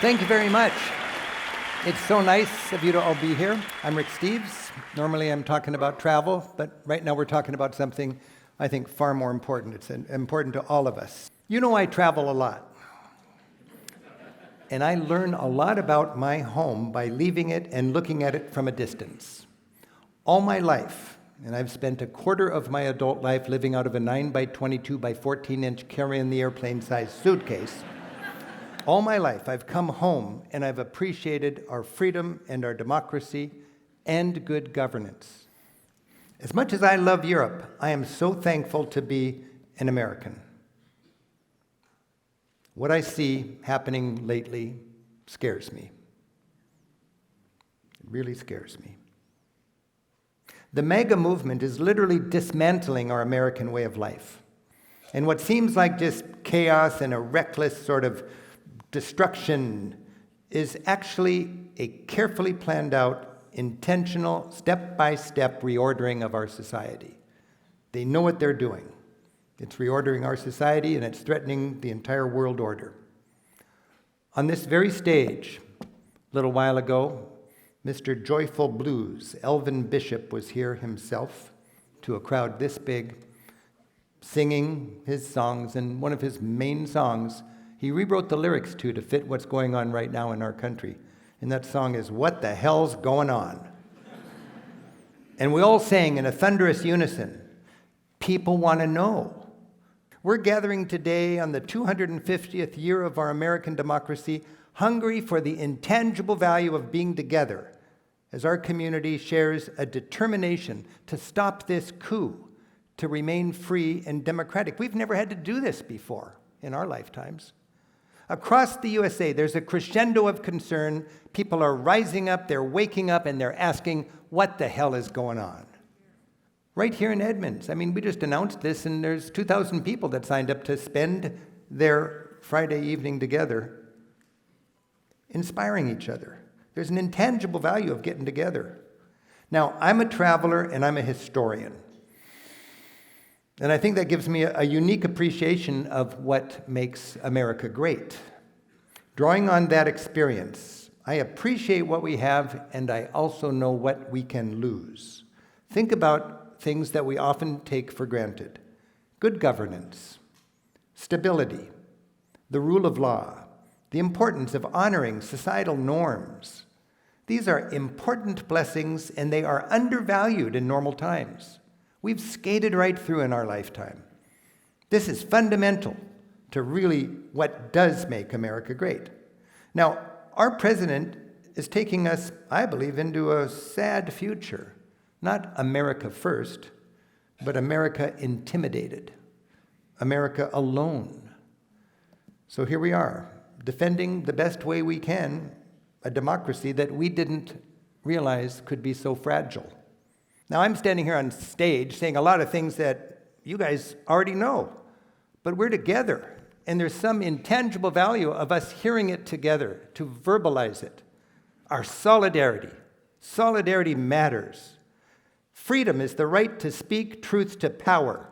Thank you very much. It's so nice of you to all be here. I'm Rick Steves. Normally I'm talking about travel, but right now we're talking about something I think far more important. It's important to all of us. You know I travel a lot. And I learn a lot about my home by leaving it and looking at it from a distance. All my life, and I've spent a quarter of my adult life living out of a 9 by 22 by 14-inch carry-in-the-airplane-sized suitcase. All my life, I've come home and I've appreciated our freedom and our democracy and good governance. As much as I love Europe, I am so thankful to be an American. What I see happening lately scares me. It really scares me. The MAGA movement is literally dismantling our American way of life. And what seems like just chaos and a reckless sort of destruction is actually a carefully planned out, intentional, step-by-step reordering of our society. They know what they're doing. It's reordering our society and it's threatening the entire world order. On this very stage, a little while ago, Mr. Joyful Blues, Elvin Bishop, was here himself to a crowd this big, singing his songs, and one of his main songs he rewrote the lyrics to fit what's going on right now in our country. And that song is, "What the hell's going on?" And we all sang in a thunderous unison, "People want to know." We're gathering today on the 250th year of our American democracy, hungry for the intangible value of being together, as our community shares a determination to stop this coup, to remain free and democratic. We've never had to do this before in our lifetimes. Across the USA, there's a crescendo of concern. People are rising up, they're waking up, and they're asking, what the hell is going on? Right here in Edmonds. I mean, we just announced this, and there's 2,000 people that signed up to spend their Friday evening together inspiring each other. There's an intangible value of getting together. Now, I'm a traveler, and I'm a historian. And I think that gives me a unique appreciation of what makes America great. Drawing on that experience, I appreciate what we have, and I also know what we can lose. Think about things that we often take for granted. Good governance, stability, the rule of law, the importance of honoring societal norms. These are important blessings, and they are undervalued in normal times. We've skated right through in our lifetime. This is fundamental to really what does make America great. Now, our president is taking us, I believe, into a sad future. Not America first, but America intimidated. America alone. So here we are, defending the best way we can a democracy that we didn't realize could be so fragile. Now, I'm standing here on stage saying a lot of things that you guys already know, but we're together, and there's some intangible value of us hearing it together, to verbalize it. Our solidarity. Solidarity matters. Freedom is the right to speak truth to power,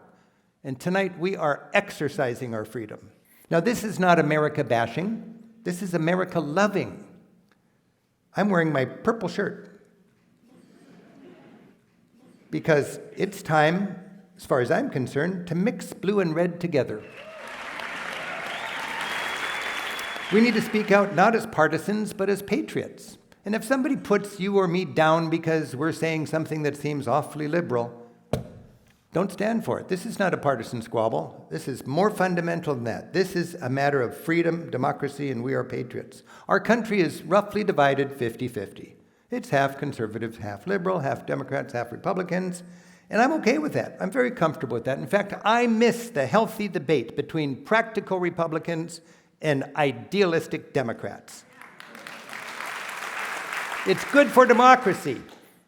and tonight we are exercising our freedom. Now, this is not America bashing. This is America loving. I'm wearing my purple shirt, because it's time, as far as I'm concerned, to mix blue and red together. We need to speak out not as partisans, but as patriots. And if somebody puts you or me down because we're saying something that seems awfully liberal, don't stand for it. This is not a partisan squabble. This is more fundamental than that. This is a matter of freedom, democracy, and we are patriots. Our country is roughly divided 50-50. It's half conservatives, half liberal, half Democrats, half Republicans, and I'm okay with that. I'm very comfortable with that. In fact, I miss the healthy debate between practical Republicans and idealistic Democrats. It's good for democracy.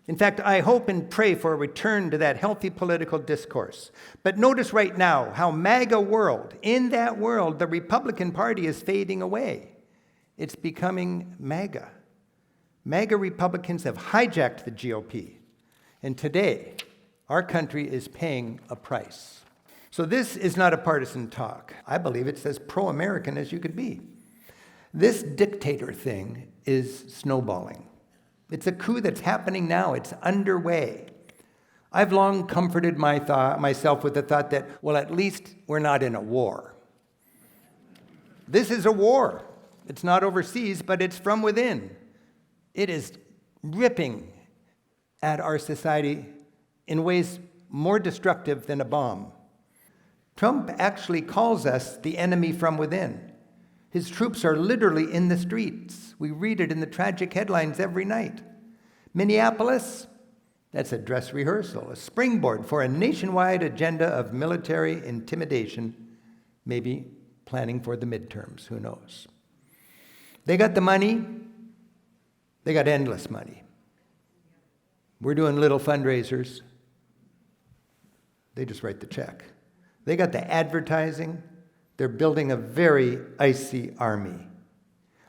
In fact, I hope and pray for a return to that healthy political discourse. But notice right now how MAGA world, in that world, the Republican Party is fading away. It's becoming MAGA. MAGA Republicans have hijacked the GOP. And today, our country is paying a price. So this is not a partisan talk. I believe it's as pro-American as you could be. This dictator thing is snowballing. It's a coup that's happening now. It's underway. I've long comforted myself with the thought that, well, at least we're not in a war. This is a war. It's not overseas, but it's from within. It is ripping at our society in ways more destructive than a bomb. Trump actually calls us the enemy from within. His troops are literally in the streets. We read it in the tragic headlines every night. Minneapolis, that's a dress rehearsal, a springboard for a nationwide agenda of military intimidation, maybe planning for the midterms, who knows. They got the money. They got endless money. We're doing little fundraisers. They just write the check. They got the advertising. They're building a very icy army.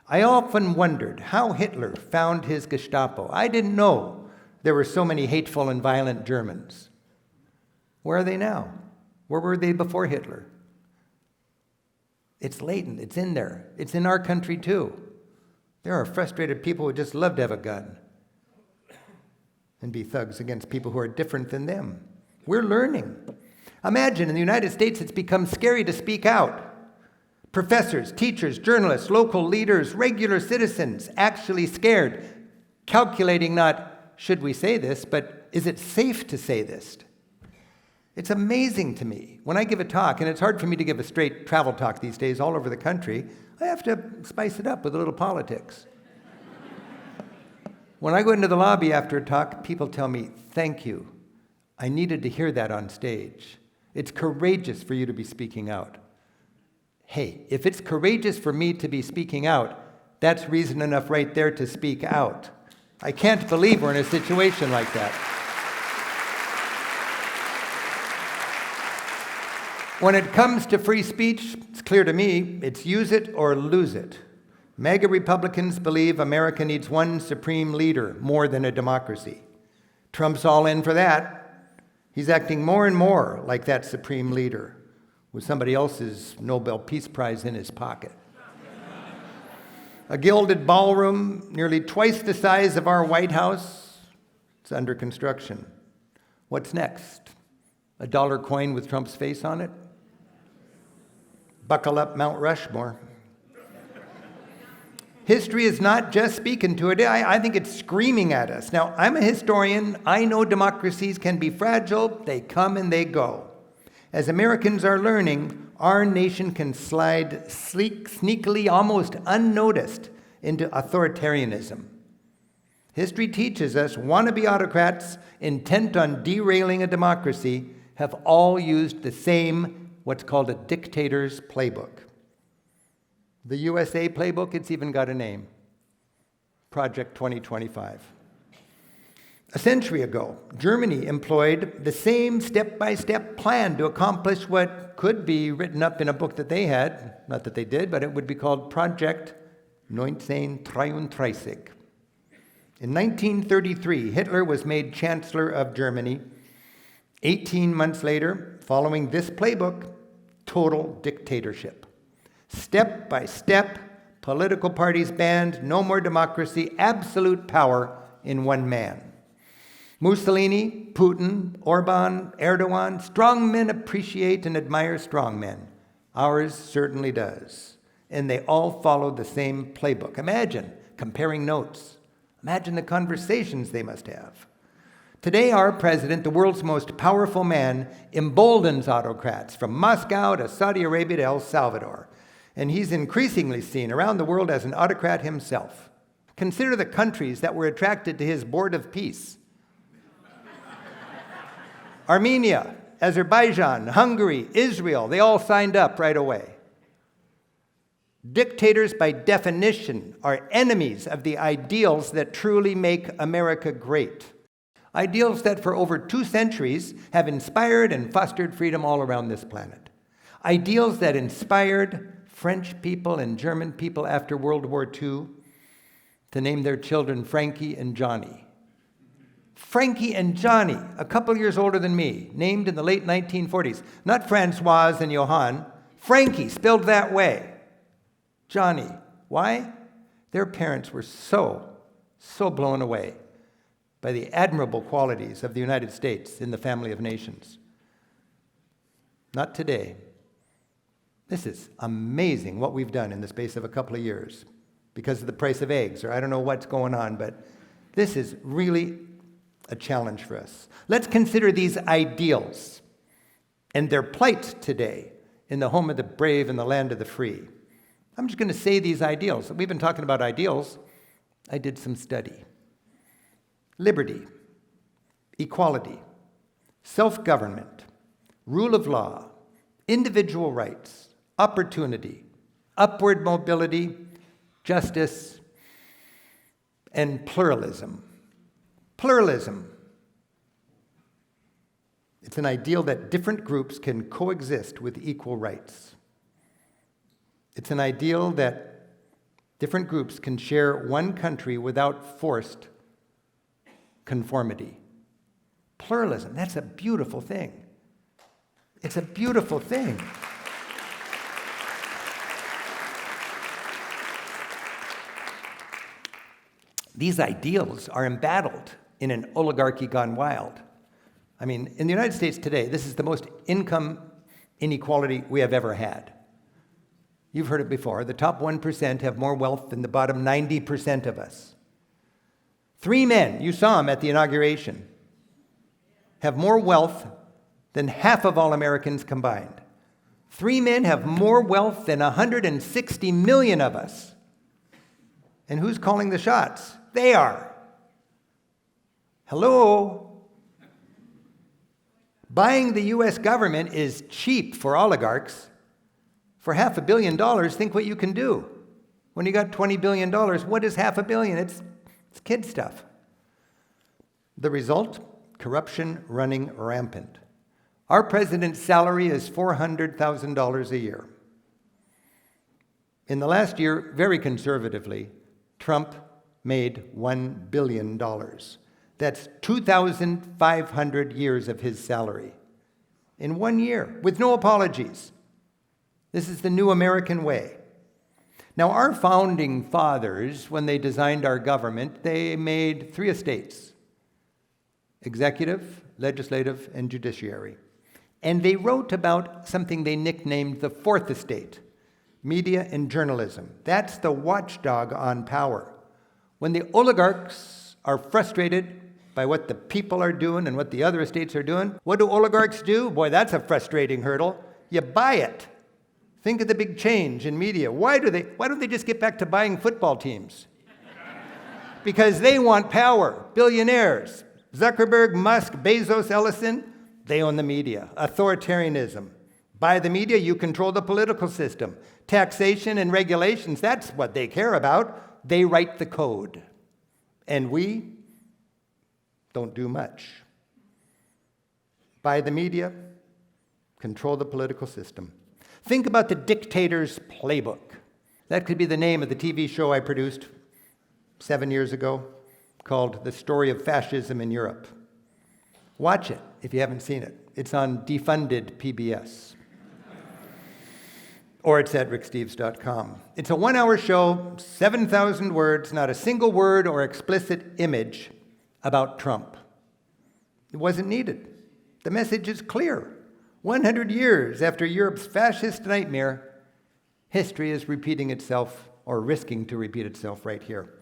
I often wondered how Hitler found his Gestapo. I didn't know there were so many hateful and violent Germans. Where are they now? Where were they before Hitler? It's latent. It's in there. It's in our country too. There are frustrated people who just love to have a gun and be thugs against people who are different than them. We're learning. Imagine in the United States it's become scary to speak out. Professors, teachers, journalists, local leaders, regular citizens actually scared, calculating not, should we say this, but is it safe to say this? It's amazing to me. When I give a talk, and it's hard for me to give a straight travel talk these days all over the country, I have to spice it up with a little politics. When I go into the lobby after a talk, people tell me, thank you. I needed to hear that on stage. It's courageous for you to be speaking out. Hey, if it's courageous for me to be speaking out, that's reason enough right there to speak out. I can't believe we're in a situation like that. When it comes to free speech, it's clear to me, it's use it or lose it. MAGA Republicans believe America needs one supreme leader more than a democracy. Trump's all in for that. He's acting more and more like that supreme leader, with somebody else's Nobel Peace Prize in his pocket. A gilded ballroom, nearly twice the size of our White House, it's under construction. What's next? A dollar coin with Trump's face on it? Buckle up, Mount Rushmore. History is not just speaking to it. I think it's screaming at us. Now, I'm a historian. I know democracies can be fragile. They come and they go. As Americans are learning, our nation can slide sneakily, almost unnoticed, into authoritarianism. History teaches us wannabe autocrats intent on derailing a democracy have all used the same, what's called a dictator's playbook. The USA playbook, it's even got a name. Project 2025. A century ago, Germany employed the same step-by-step plan to accomplish what could be written up in a book that they had, not that they did, but it would be called Project 1933. In 1933, Hitler was made Chancellor of Germany. 18 months later, following this playbook, total dictatorship. Step by step, political parties banned, no more democracy, absolute power in one man. Mussolini, Putin, Orban, Erdogan, strong men appreciate and admire strong men. Ours certainly does. And they all followed the same playbook. Imagine comparing notes. Imagine the conversations they must have. Today, our president, the world's most powerful man, emboldens autocrats from Moscow to Saudi Arabia to El Salvador. And he's increasingly seen around the world as an autocrat himself. Consider the countries that were attracted to his board of peace. Armenia, Azerbaijan, Hungary, Israel, they all signed up right away. Dictators, by definition, are enemies of the ideals that truly make America great. Ideals that for over 2 centuries have inspired and fostered freedom all around this planet. Ideals that inspired French people and German people after World War II to name their children Frankie and Johnny. Frankie and Johnny, a couple years older than me, named in the late 1940s. Not Francoise and Johann. Frankie, spelled that way. Johnny. Why? Their parents were so blown away by the admirable qualities of the United States in the family of nations. Not today. This is amazing what we've done in the space of a couple of years because of the price of eggs, or I don't know what's going on, but this is really a challenge for us. Let's consider these ideals and their plight today in the home of the brave and the land of the free. I'm just going to say these ideals. We've been talking about ideals. I did some study. Liberty, equality, self-government, rule of law, individual rights, opportunity, upward mobility, justice, and pluralism. Pluralism. It's an ideal that different groups can coexist with equal rights. It's an ideal that different groups can share one country without forced conformity. Pluralism, that's a beautiful thing. It's a beautiful thing. These ideals are embattled in an oligarchy gone wild. I mean, in the United States today, this is the most income inequality we have ever had. You've heard it before. The top 1% have more wealth than the bottom 90% of us. 3 men, you saw them at the inauguration, have more wealth than half of all Americans combined. 3 men have more wealth than 160 million of us. And who's calling the shots? They are. Hello? Buying the U.S. government is cheap for oligarchs. For $500 million, think what you can do. When you got $20 billion, what is $500 million? It's kid stuff. The result? Corruption running rampant. Our president's salary is $400,000 a year. In the last year, very conservatively, Trump made $1 billion. That's 2,500 years of his salary. In 1 year, with no apologies. This is the new American way. Now, our founding fathers, when they designed our government, they made 3 estates: executive, legislative, and judiciary. And they wrote about something they nicknamed the 4th estate: media and journalism. That's the watchdog on power. When the oligarchs are frustrated by what the people are doing and what the other estates are doing, what do oligarchs do? Boy, that's a frustrating hurdle. You buy it. Think of the big change in media. Why don't they just get back to buying football teams? Because they want power. Billionaires. Zuckerberg, Musk, Bezos, Ellison, they own the media. Authoritarianism. Buy the media, you control the political system. Taxation and regulations, that's what they care about. They write the code. And we don't do much. Buy the media, control the political system. Think about the dictator's playbook. That could be the name of the TV show I produced 7 years ago called The Story of Fascism in Europe. Watch it if you haven't seen it. It's on defunded PBS. Or it's at ricksteves.com. It's a 1-hour show, 7,000 words, not a single word or explicit image about Trump. It wasn't needed. The message is clear. 100 years after Europe's fascist nightmare, history is repeating itself, or risking to repeat itself right here.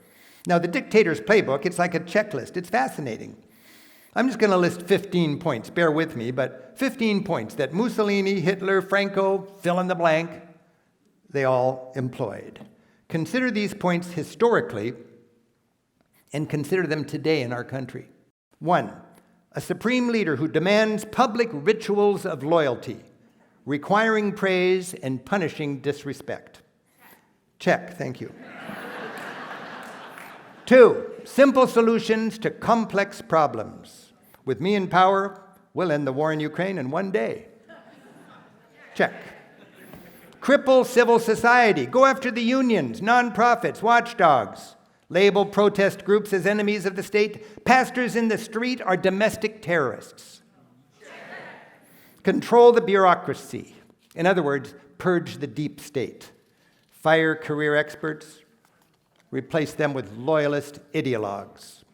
Now, the dictator's playbook, it's like a checklist. It's fascinating. I'm just going to list 15 points. Bear with me, but 15 points that Mussolini, Hitler, Franco, fill in the blank, they all employed. Consider these points historically and consider them today in our country. 1, a supreme leader who demands public rituals of loyalty, requiring praise and punishing disrespect. Check, thank you. 2, simple solutions to complex problems. With me in power, we'll end the war in Ukraine in 1 day. Check. Cripple civil society. Go after the unions, nonprofits, watchdogs. Label protest groups as enemies of the state. Pastors in the street are domestic terrorists. Control the bureaucracy. In other words, purge the deep state. fire career experts, replace them with loyalist ideologues.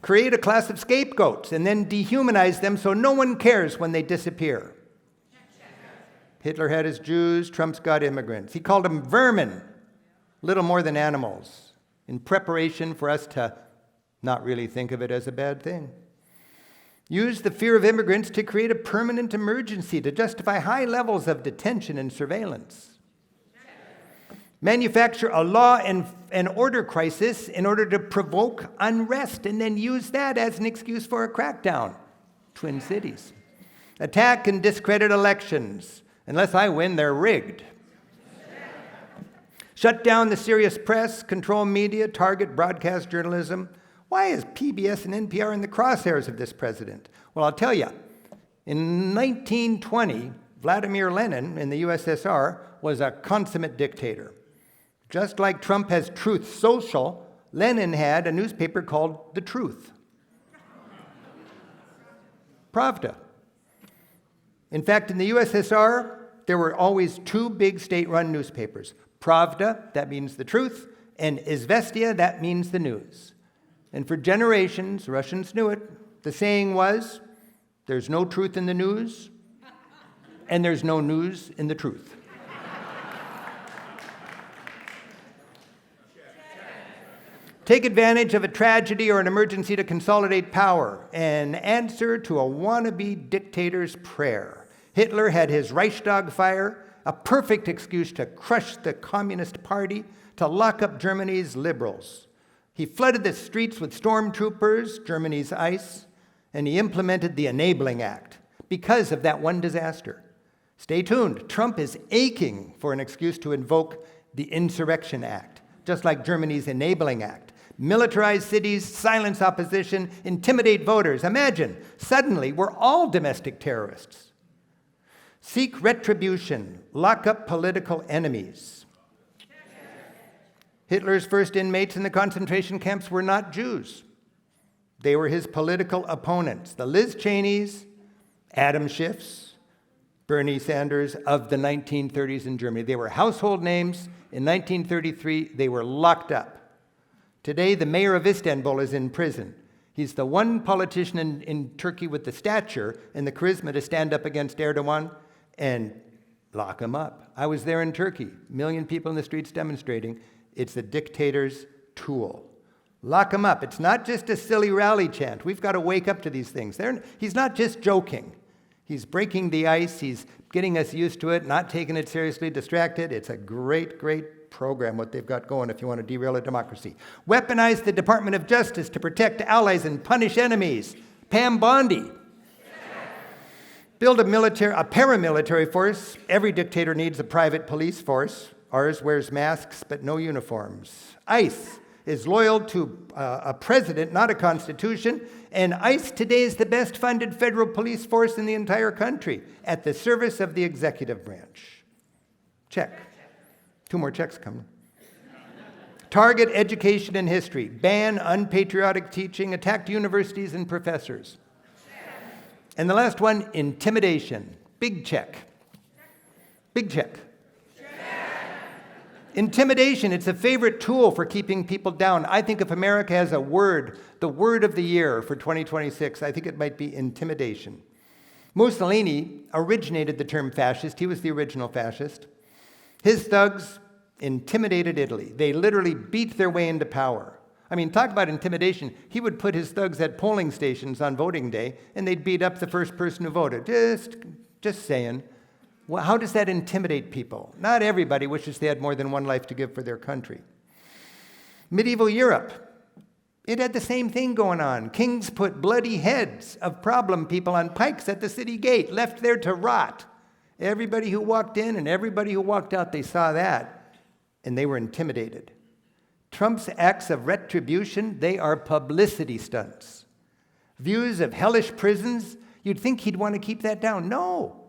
Create a class of scapegoats and then dehumanize them so no one cares when they disappear. Hitler had his Jews, Trump's got immigrants. He called them vermin, little more than animals, in preparation for us to not really think of it as a bad thing. Use the fear of immigrants to create a permanent emergency to justify high levels of detention and surveillance. Manufacture a law and order crisis in order to provoke unrest and then use that as an excuse for a crackdown. Twin cities. Attack and discredit elections. Unless I win, they're rigged. Shut down the serious press, control media, target broadcast journalism. Why is PBS and NPR in the crosshairs of this president? Well, I'll tell you. In 1920, Vladimir Lenin in the USSR was a consummate dictator. Just like Trump has Truth Social, Lenin had a newspaper called The Truth. Pravda. In fact, in the USSR, there were always two big state-run newspapers. Pravda, that means the truth, and Izvestia, that means the news. And for generations, Russians knew it. The saying was, there's no truth in the news, and there's no news in the truth. Take advantage of a tragedy or an emergency to consolidate power, an answer to a wannabe dictator's prayer. Hitler had his Reichstag fire, a perfect excuse to crush the Communist Party, to lock up Germany's liberals. He flooded the streets with stormtroopers, Germany's ICE, and he implemented the Enabling Act because of that one disaster. Stay tuned. Trump is aching for an excuse to invoke the Insurrection Act, just like Germany's Enabling Act. Militarize cities, silence opposition, intimidate voters. Imagine, suddenly we're all domestic terrorists. Seek retribution, lock up political enemies. Hitler's first inmates in the concentration camps were not Jews. They were his political opponents, the Liz Cheneys, Adam Schiffs, Bernie Sanders of the 1930s in Germany. They were household names. In 1933, they were locked up. Today, the mayor of Istanbul is in prison. He's the one politician in Turkey with the stature and the charisma to stand up against Erdogan and lock him up. I was there in Turkey, 1 million people in the streets demonstrating. It's the dictator's tool. Lock him up. It's not just a silly rally chant. We've got to wake up to these things. He's not just joking. He's breaking the ice. He's getting us used to it, not taking it seriously, distracted. It's a great, great program, what they've got going if you want to derail a democracy. Weaponize the Department of Justice to protect allies and punish enemies. Pam Bondi. Build a paramilitary force. Every dictator needs a private police force. Ours wears masks, but no uniforms. ICE is loyal to a president, not a constitution. And ICE today is the best funded federal police force in the entire country, at the service of the executive branch. Check. 2 more checks coming. Target education and history. Ban unpatriotic teaching. Attack universities and professors. And the last one, intimidation. Big check. Big check. Intimidation, it's a favorite tool for keeping people down. I think if America has a word, the word of the year for 2026, I think it might be intimidation. Mussolini originated the term fascist. He was the original fascist. His thugs intimidated Italy. They literally beat their way into power. I mean, talk about intimidation. He would put his thugs at polling stations on voting day, and they'd beat up the first person who voted. Just saying. Well, how does that intimidate people? Not everybody wishes they had more than one life to give for their country. Medieval Europe, it had the same thing going on. Kings put bloody heads of problem people on pikes at the city gate, left there to rot. Everybody who walked in and everybody who walked out, they saw that, and they were intimidated. Trump's acts of retribution, they are publicity stunts. Views of hellish prisons, you'd think he'd want to keep that down. No.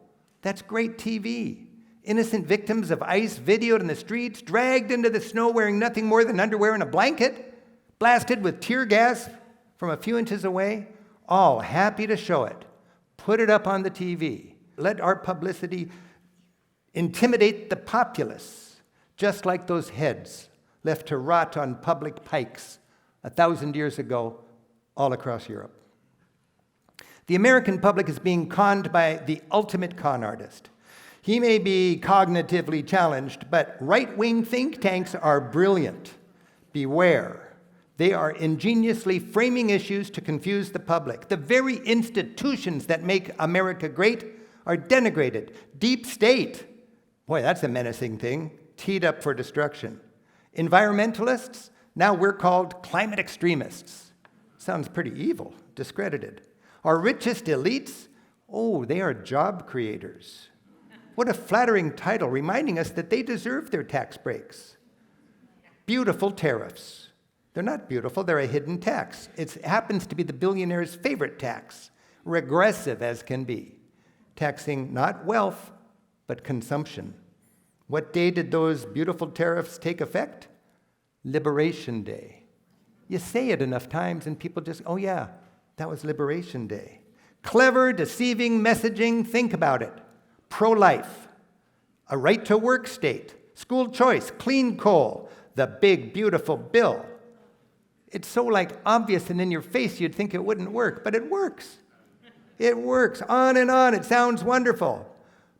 That's great TV. Innocent victims of ICE videoed in the streets, dragged into the snow wearing nothing more than underwear and a blanket, blasted with tear gas from a few inches away, all happy to show it. Put it up on the TV. Let our publicity intimidate the populace, just like those heads left to rot on public pikes 1,000 years ago all across Europe. The American public is being conned by the ultimate con artist. He may be cognitively challenged, but right-wing think tanks are brilliant. Beware. They are ingeniously framing issues to confuse the public. The very institutions that make America great are denigrated. Deep state, boy, that's a menacing thing, teed up for destruction. Environmentalists, now we're called climate extremists. Sounds pretty evil, discredited. Our richest elites, oh, they are job creators. What a flattering title, reminding us that they deserve their tax breaks. Beautiful tariffs. They're not beautiful, they're a hidden tax. It happens to be the billionaire's favorite tax, regressive as can be, taxing not wealth, but consumption. What day did those beautiful tariffs take effect? Liberation Day. You say it enough times and people just, oh yeah, that was Liberation Day. Clever, deceiving messaging, think about it. Pro-life, a right-to-work state, school choice, clean coal, the big, beautiful bill. It's so obvious and in your face you'd think it wouldn't work, but it works. It works, on and on, it sounds wonderful.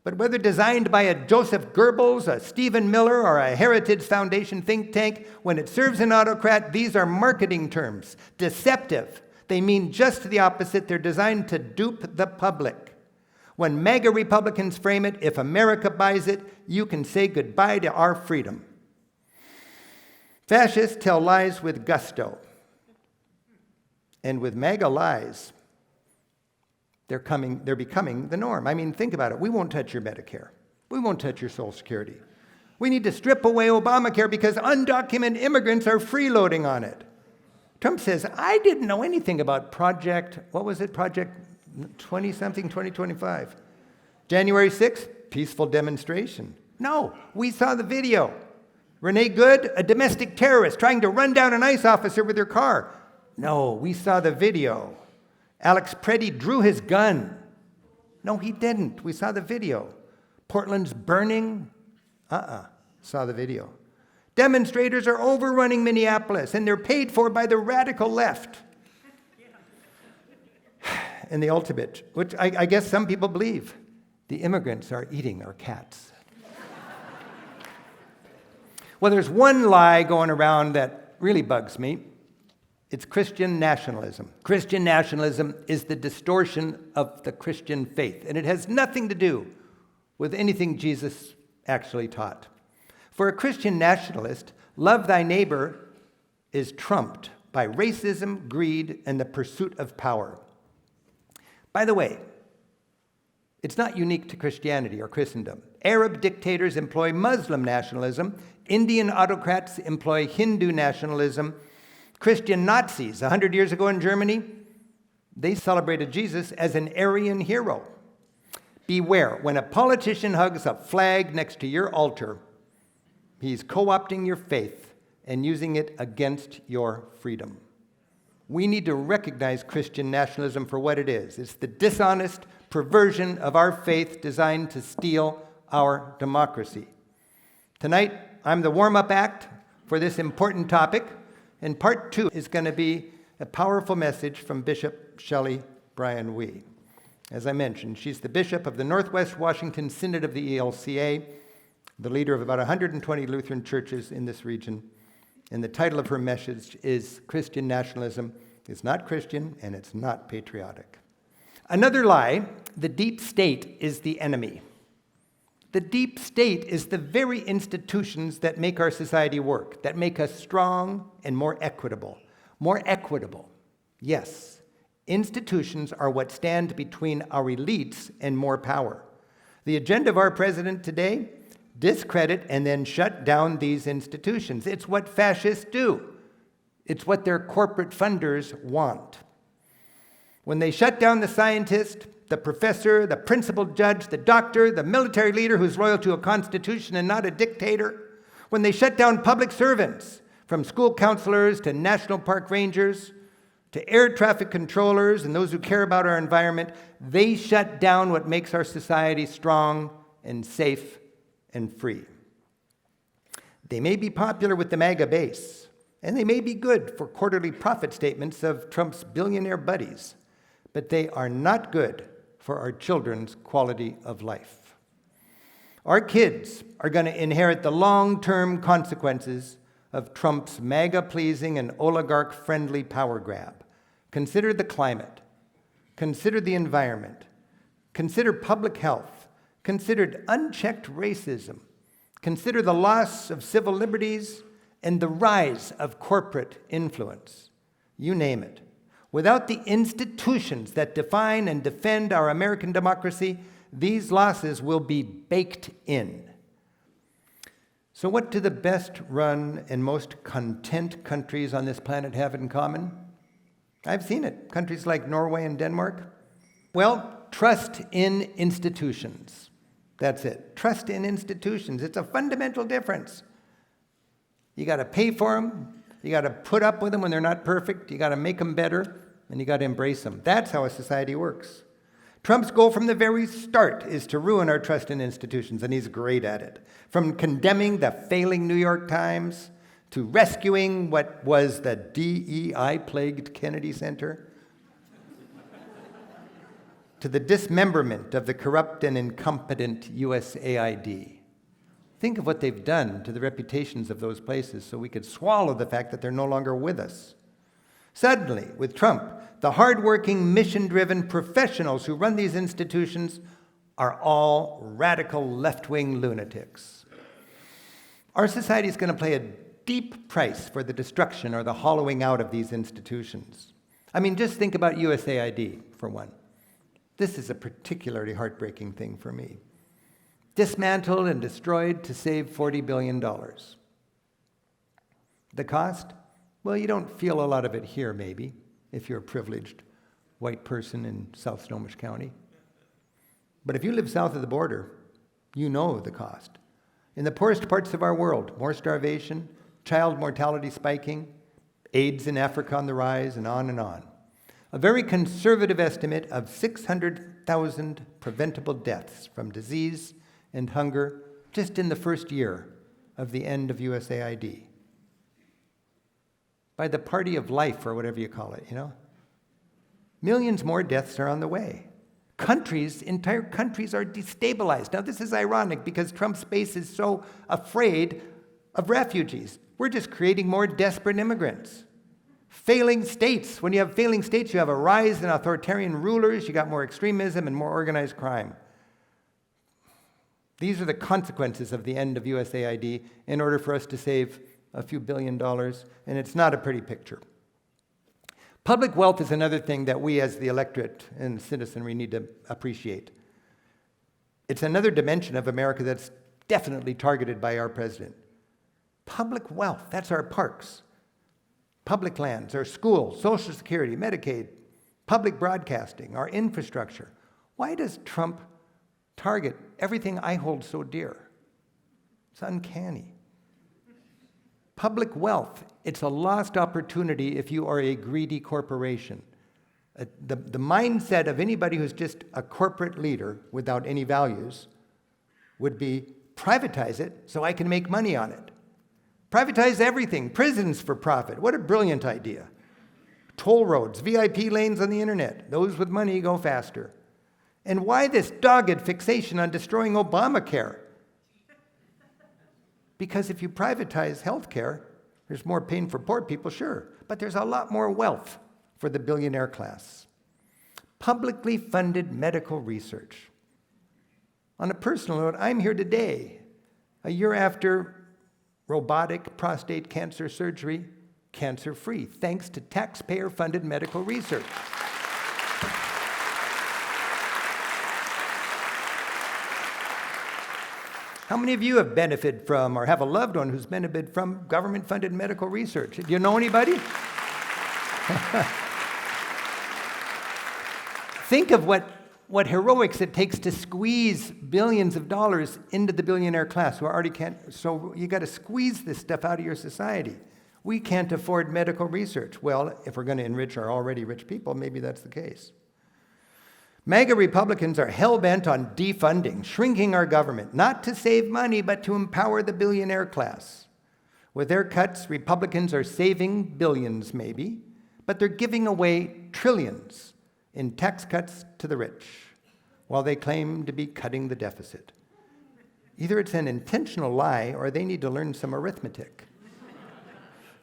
But whether designed by a Joseph Goebbels, a Stephen Miller, or a Heritage Foundation think tank, when it serves an autocrat, these are marketing terms. Deceptive. They mean just the opposite. They're designed to dupe the public. When MAGA Republicans frame it, if America buys it, you can say goodbye to our freedom. Fascists tell lies with gusto. And with MAGA lies, they're becoming the norm. I mean, think about it. We won't touch your Medicare. We won't touch your Social Security. We need to strip away Obamacare because undocumented immigrants are freeloading on it. Trump says, I didn't know anything about Project 20-something, 2025. January 6th, peaceful demonstration. No, we saw the video. Renee Good, a domestic terrorist trying to run down an ICE officer with her car. No, we saw the video. Alex Preddy drew his gun. No, he didn't. We saw the video. Portland's burning. Saw the video. Demonstrators are overrunning Minneapolis, and they're paid for by the radical left. And the ultimate, which I guess some people believe, the immigrants are eating our cats. Well, there's one lie going around that really bugs me. It's Christian nationalism. Christian nationalism is the distortion of the Christian faith, and it has nothing to do with anything Jesus actually taught. For a Christian nationalist, love thy neighbor is trumped by racism, greed, and the pursuit of power. By the way, it's not unique to Christianity or Christendom. Arab dictators employ Muslim nationalism. Indian autocrats employ Hindu nationalism. Christian Nazis, 100 years ago in Germany, they celebrated Jesus as an Aryan hero. Beware, when a politician hugs a flag next to your altar, he's co-opting your faith and using it against your freedom. We need to recognize Christian nationalism for what it is. It's the dishonest perversion of our faith designed to steal our democracy. Tonight, I'm the warm-up act for this important topic, and part 2 is going to be a powerful message from Bishop Shelley Bryan Wee. As I mentioned, she's the bishop of the Northwest Washington Synod of the ELCA, the leader of about 120 Lutheran churches in this region. And the title of her message is Christian Nationalism is Not Christian and It's Not Patriotic. Another lie, the deep state is the enemy. The deep state is the very institutions that make our society work, that make us strong and more equitable. More equitable, yes. Institutions are what stand between our elites and more power. The agenda of our president today, discredit and then shut down these institutions. It's what fascists do. It's what their corporate funders want. When they shut down the scientist, the professor, the principal judge, the doctor, the military leader who's loyal to a constitution and not a dictator, when they shut down public servants, from school counselors to national park rangers, to air traffic controllers and those who care about our environment, they shut down what makes our society strong and safe and free. They may be popular with the MAGA base, and they may be good for quarterly profit statements of Trump's billionaire buddies, but they are not good for our children's quality of life. Our kids are going to inherit the long-term consequences of Trump's MAGA-pleasing and oligarch-friendly power grab. Consider the climate. Consider the environment. Consider public health. Consider unchecked racism. Consider the loss of civil liberties and the rise of corporate influence. You name it. Without the institutions that define and defend our American democracy, these losses will be baked in. So what do the best run and most content countries on this planet have in common? I've seen it. Countries like Norway and Denmark. Well, trust in institutions. That's it. Trust in institutions. It's a fundamental difference. You got to pay for them. You got to put up with them when they're not perfect. You got to make them better, and you got to embrace them. That's how a society works. Trump's goal from the very start is to ruin our trust in institutions, and he's great at it. From condemning the failing New York Times to rescuing what was the DEI-plagued Kennedy Center to the dismemberment of the corrupt and incompetent USAID. Think of what they've done to the reputations of those places so we could swallow the fact that they're no longer with us. Suddenly, with Trump, the hardworking, mission-driven professionals who run these institutions are all radical left-wing lunatics. Our society is going to pay a deep price for the destruction or the hollowing out of these institutions. I mean, just think about USAID, for one. This is a particularly heartbreaking thing for me. Dismantled and destroyed to save $40 billion. The cost? Well, you don't feel a lot of it here, maybe, if you're a privileged white person in South Snohomish County. But if you live south of the border, you know the cost. In the poorest parts of our world, more starvation, child mortality spiking, AIDS in Africa on the rise, and on and on. A very conservative estimate of 600,000 preventable deaths from disease and hunger just in the first year of the end of USAID. By the party of life, or whatever you call it, you know? Millions more deaths are on the way. Entire countries are destabilized. Now, this is ironic because Trump's base is so afraid of refugees. We're just creating more desperate immigrants. Failing states. When you have failing states, you have a rise in authoritarian rulers, you got more extremism and more organized crime. These are the consequences of the end of USAID in order for us to save a few $1 billion, and it's not a pretty picture. Public wealth is another thing that we as the electorate and citizenry need to appreciate. It's another dimension of America that's definitely targeted by our president. Public wealth, that's our parks, public lands, our schools, Social Security, Medicaid, public broadcasting, our infrastructure. Why does Trump target everything I hold so dear? It's uncanny. Public wealth, it's a lost opportunity if you are a greedy corporation. The mindset of anybody who's just a corporate leader without any values would be privatize it so I can make money on it. Privatize everything, prisons for profit. What a brilliant idea. Toll roads, VIP lanes on the internet. Those with money go faster. And why this dogged fixation on destroying Obamacare? Because if you privatize healthcare, there's more pain for poor people, sure, but there's a lot more wealth for the billionaire class. Publicly funded medical research. On a personal note, I'm here today, a year after robotic prostate cancer surgery, cancer-free, thanks to taxpayer-funded medical research. How many of you have benefited from or have a loved one who's benefited from government-funded medical research? Do you know anybody? Think of what heroics it takes to squeeze billions of dollars into the billionaire class who already can't. So you got to squeeze this stuff out of your society. We can't afford medical research. Well, if we're going to enrich our already rich people, maybe that's the case. MAGA Republicans are hell-bent on defunding, shrinking our government, not to save money, but to empower the billionaire class. With their cuts, Republicans are saving billions, maybe, but they're giving away trillions in tax cuts to the rich, while they claim to be cutting the deficit. Either it's an intentional lie, or they need to learn some arithmetic.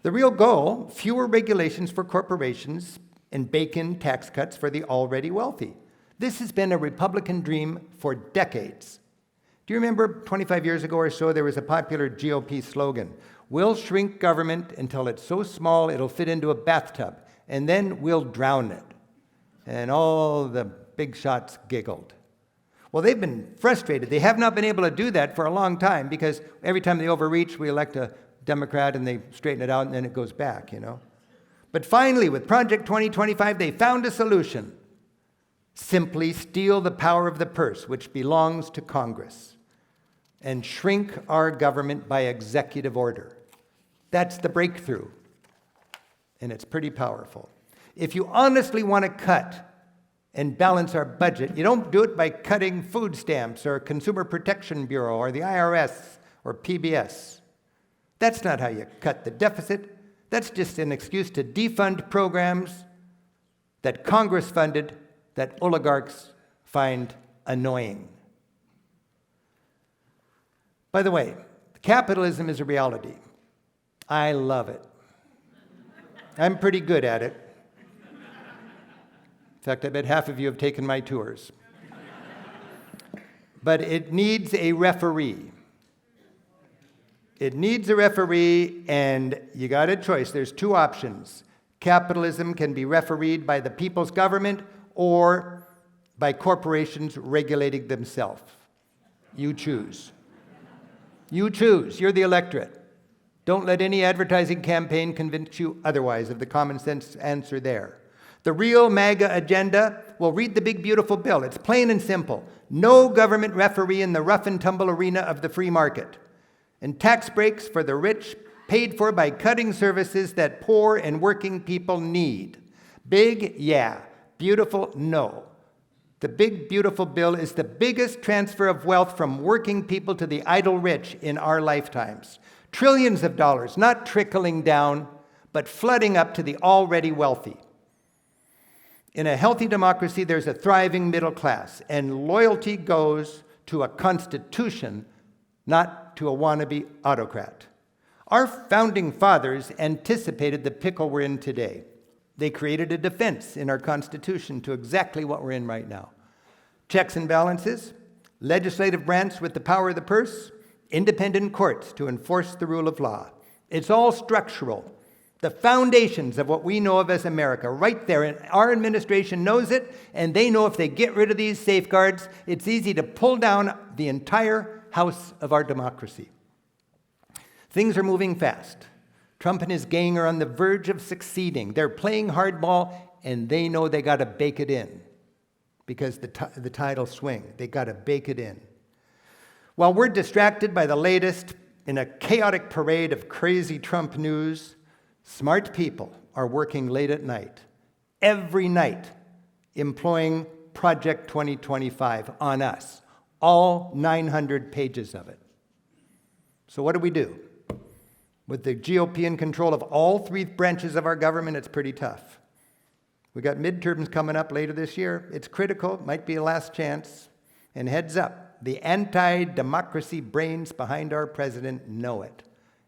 The real goal, fewer regulations for corporations and bake in tax cuts for the already wealthy. This has been a Republican dream for decades. Do you remember 25 years ago or so, there was a popular GOP slogan, "We'll shrink government until it's so small it'll fit into a bathtub, and then we'll drown it." And all the big shots giggled. Well, they've been frustrated. They have not been able to do that for a long time because every time they overreach, we elect a Democrat and they straighten it out and then it goes back, But finally, with Project 2025, they found a solution. Simply steal the power of the purse, which belongs to Congress, and shrink our government by executive order. That's the breakthrough, and it's pretty powerful. If you honestly want to cut and balance our budget, you don't do it by cutting food stamps or Consumer Protection Bureau or the IRS or PBS. That's not how you cut the deficit. That's just an excuse to defund programs that Congress funded that oligarchs find annoying. By the way, capitalism is a reality. I love it. I'm pretty good at it. In fact, I bet half of you have taken my tours. But it needs a referee. It needs a referee, and you got a choice. There's two options. Capitalism can be refereed by the people's government or by corporations regulating themselves. You choose. You choose. You're the electorate. Don't let any advertising campaign convince you otherwise of the common sense answer there. The real MAGA agenda, well, read the big, beautiful bill. It's plain and simple. No government referee in the rough and tumble arena of the free market. And tax breaks for the rich paid for by cutting services that poor and working people need. Big, yeah. Beautiful, no. The big, beautiful bill is the biggest transfer of wealth from working people to the idle rich in our lifetimes. Trillions of dollars, not trickling down, but flooding up to the already wealthy. In a healthy democracy, there's a thriving middle class, and loyalty goes to a constitution, not to a wannabe autocrat. Our founding fathers anticipated the pickle we're in today. They created a defense in our Constitution to exactly what we're in right now. Checks and balances, legislative branch with the power of the purse, independent courts to enforce the rule of law. It's all structural. The foundations of what we know of as America, right there. And our administration knows it, and they know if they get rid of these safeguards, it's easy to pull down the entire house of our democracy. Things are moving fast. Trump and his gang are on the verge of succeeding. They're playing hardball, and they know they got to bake it in because the tide will swing. They got to bake it in. While we're distracted by the latest in a chaotic parade of crazy Trump news, smart people are working late at night, every night, employing Project 2025 on us, all 900 pages of it. So what do? With the GOP in control of all three branches of our government, it's pretty tough. We got midterms coming up later this year. It's critical, might be a last chance. And heads up, the anti-democracy brains behind our president know it.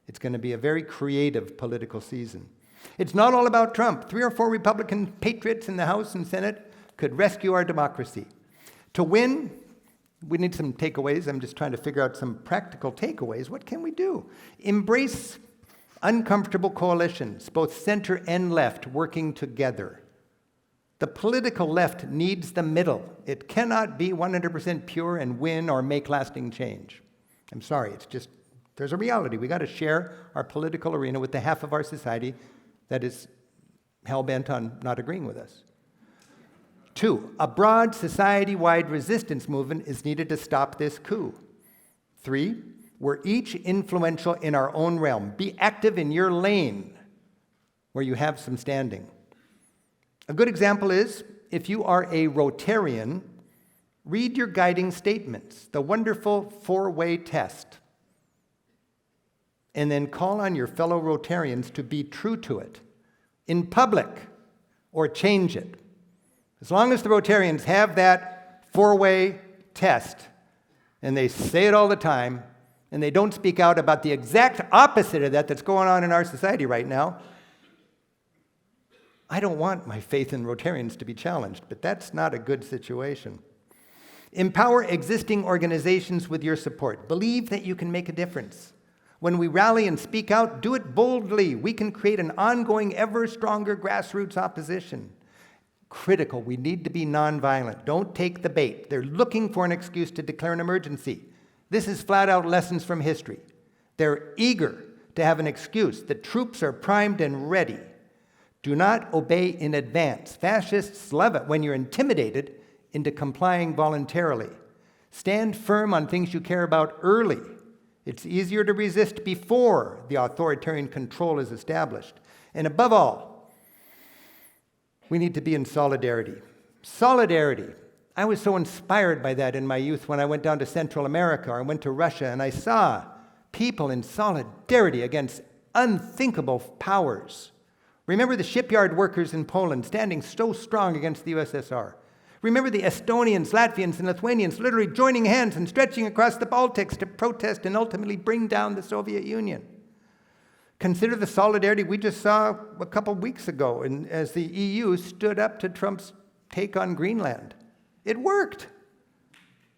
It's going to be a very creative political season. It's not all about Trump. 3 or 4 Republican patriots in the House and Senate could rescue our democracy. To win, we need some takeaways. I'm just trying to figure out some practical takeaways. What can we do? Embrace uncomfortable coalitions, both center and left, working together. The political left needs the middle. It cannot be 100% pure and win or make lasting change. I'm sorry, it's just, there's a reality. We got to share our political arena with the half of our society that is hell-bent on not agreeing with us. 2, a broad society-wide resistance movement is needed to stop this coup. 3, we're each influential in our own realm. Be active in your lane where you have some standing. A good example is if you are a Rotarian, read your guiding statements, the wonderful four-way test, and then call on your fellow Rotarians to be true to it in public or change it. As long as the Rotarians have that four-way test, and they say it all the time, and they don't speak out about the exact opposite of that that's going on in our society right now, I don't want my faith in Rotarians to be challenged, but that's not a good situation. Empower existing organizations with your support. Believe that you can make a difference. When we rally and speak out, do it boldly. We can create an ongoing, ever stronger grassroots opposition. Critical, we need to be nonviolent. Don't take the bait. They're looking for an excuse to declare an emergency. This is flat out lessons from history. They're eager to have an excuse. The troops are primed and ready. Do not obey in advance. Fascists love it when you're intimidated into complying voluntarily. Stand firm on things you care about early. It's easier to resist before the authoritarian control is established. And above all, we need to be in solidarity. Solidarity. I was so inspired by that in my youth when I went down to Central America or I went to Russia and I saw people in solidarity against unthinkable powers. Remember the shipyard workers in Poland standing so strong against the USSR. Remember the Estonians, Latvians, and Lithuanians literally joining hands and stretching across the Baltics to protest and ultimately bring down the Soviet Union. Consider the solidarity we just saw a couple weeks ago as the EU stood up to Trump's take on Greenland. It worked.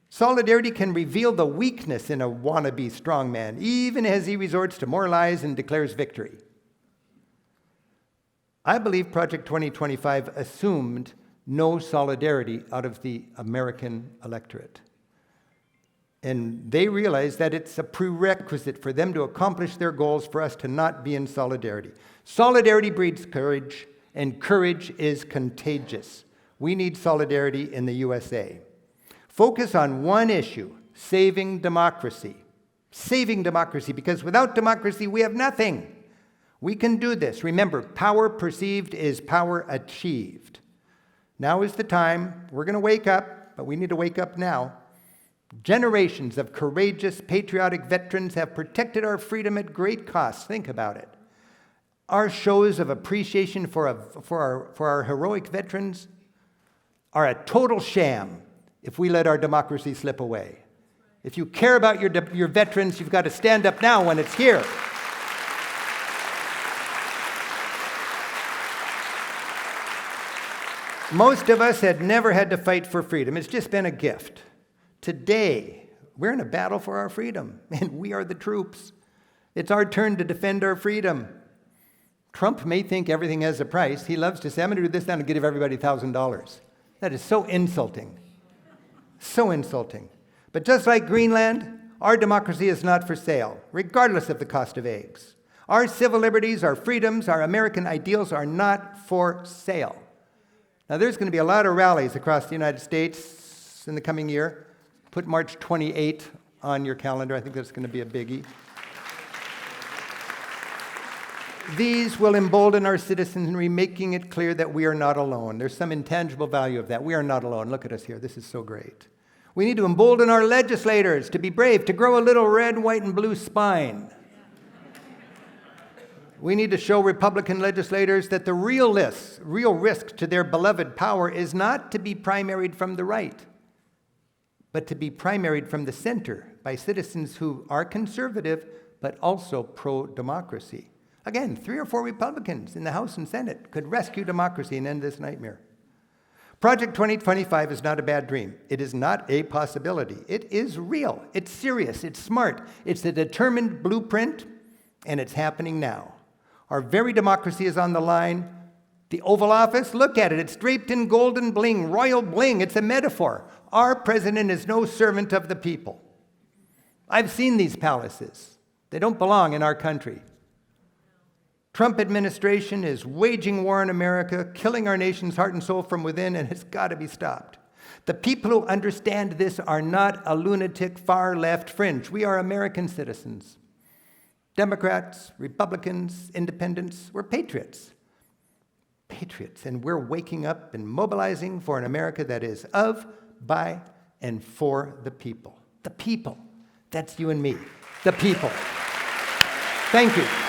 Solidarity can reveal the weakness in a wannabe strongman, even as he resorts to more lies and declares victory. I believe Project 2025 assumed no solidarity out of the American electorate. And they realize that it's a prerequisite for them to accomplish their goals for us to not be in solidarity. Solidarity breeds courage, and courage is contagious. We need solidarity in the USA. Focus on one issue, saving democracy. Saving democracy, because without democracy, we have nothing. We can do this. Remember, power perceived is power achieved. Now is the time. We're going to wake up, but we need to wake up now. Generations of courageous, patriotic veterans have protected our freedom at great cost. Think about it. Our shows of appreciation for our heroic veterans are a total sham if we let our democracy slip away. If you care about your veterans, you've got to stand up now when it's here. Most of us had never had to fight for freedom. It's just been a gift. Today, we're in a battle for our freedom, and we are the troops. It's our turn to defend our freedom. Trump may think everything has a price. He loves to say, I'm going to do this now and give everybody $1,000. That is so insulting. So insulting. But just like Greenland, our democracy is not for sale, regardless of the cost of eggs. Our civil liberties, our freedoms, our American ideals are not for sale. Now, there's going to be a lot of rallies across the United States in the coming year. Put March 28 on your calendar. I think that's going to be a biggie. These will embolden our citizenry, making it clear that we are not alone. There's some intangible value of that. We are not alone. Look at us here. This is so great. We need to embolden our legislators to be brave, to grow a little red, white, and blue spine. We need to show Republican legislators that the real risk to their beloved power is not to be primaried from the right, but to be primaried from the center by citizens who are conservative, but also pro-democracy. Again, 3 or 4 Republicans in the House and Senate could rescue democracy and end this nightmare. Project 2025 is not a bad dream. It is not a possibility. It is real. It's serious. It's smart. It's a determined blueprint, and it's happening now. Our very democracy is on the line. The Oval Office, look at it. It's draped in golden bling, royal bling. It's a metaphor. Our president is no servant of the people. I've seen these palaces. They don't belong in our country. Trump administration is waging war in America, killing our nation's heart and soul from within, and it's got to be stopped. The people who understand this are not a lunatic far-left fringe. We are American citizens. Democrats, Republicans, independents, we're patriots. patriots, and we're waking up and mobilizing for an America that is of, by, and for the people. The people. That's you and me. The people. Thank you.